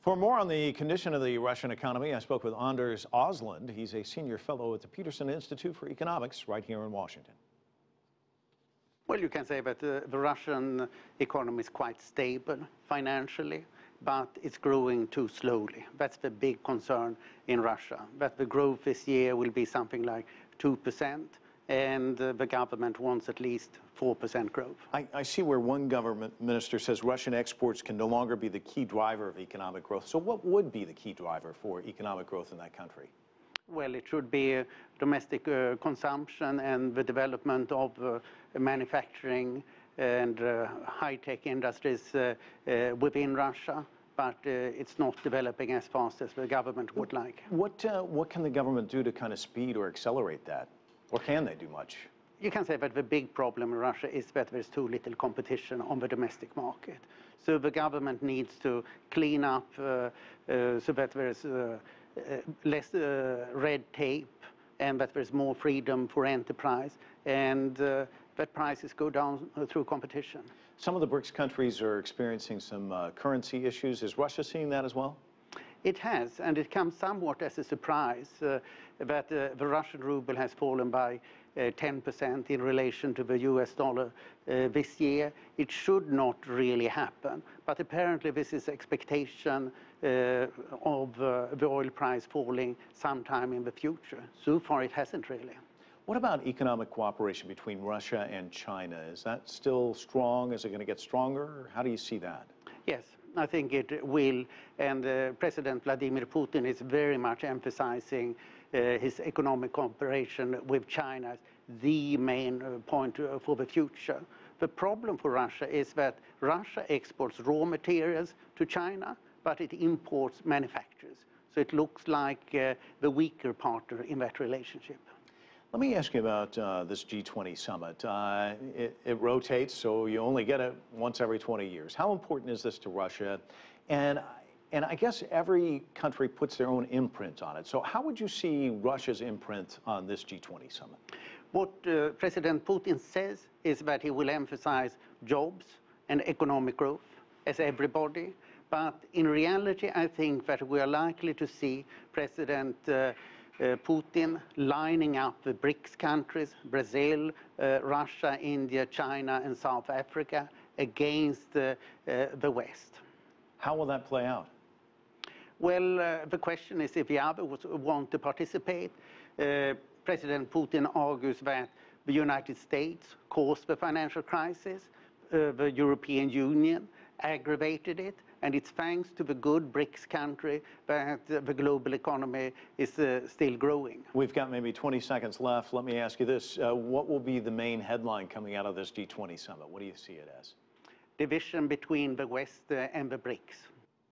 For more on the condition of the Russian economy, I spoke with Anders Aslund. He's a senior fellow at the Peterson Institute for Economics right here in Washington. Well, you can say that the Russian economy is quite stable financially, but it's growing too slowly. That's the big concern in Russia, that the growth this year will be something like 2%, and the government wants at least 4% growth. I see where one government minister says Russian exports can no longer be the key driver of economic growth. So what would be the key driver for economic growth in that country? Well, it should be domestic consumption and the development of manufacturing and high-tech industries within Russia, but it's not developing as fast as the government would like. What can the government do to kind of speed or accelerate that? Or can they do much? You can say that the big problem in Russia is that there's too little competition on the domestic market. So the government needs to clean up so that there's less red tape and that there's more freedom for enterprise and that prices go down through competition. Some of the BRICS countries are experiencing some currency issues. Is Russia seeing that as well? It has, and it comes somewhat as a surprise that the Russian ruble has fallen by 10% in relation to the US dollar this year. It should not really happen, but apparently this is expectation of the oil price falling sometime in the future. So far it hasn't really. What about economic cooperation between Russia and China? Is that still strong? Is it going to get stronger? How do you see that? Yes, I think it will, and President Vladimir Putin is very much emphasizing his economic cooperation with China as the main point for the future. The problem for Russia is that Russia exports raw materials to China, but it imports manufacturers. So it looks like the weaker partner in that relationship. Let me ask you about this G20 summit. It rotates, so you only get it once every 20 years. How important is this to Russia? And I guess every country puts their own imprint on it. So how would you see Russia's imprint on this G20 summit? What President Putin says is that he will emphasize jobs and economic growth as everybody. But in reality, I think that we are likely to see President Putin lining up the BRICS countries, Brazil, Russia, India, China, and South Africa, against the West. How will that play out? Well, the question is if the others want to participate. President Putin argues that the United States caused the financial crisis, the European Union aggravated it, and it's thanks to the good BRICS country that the global economy is still growing. We've got maybe 20 seconds left. Let me ask you this. What will be the main headline coming out of this G20 summit? What do you see it as? Division between the West and the BRICS.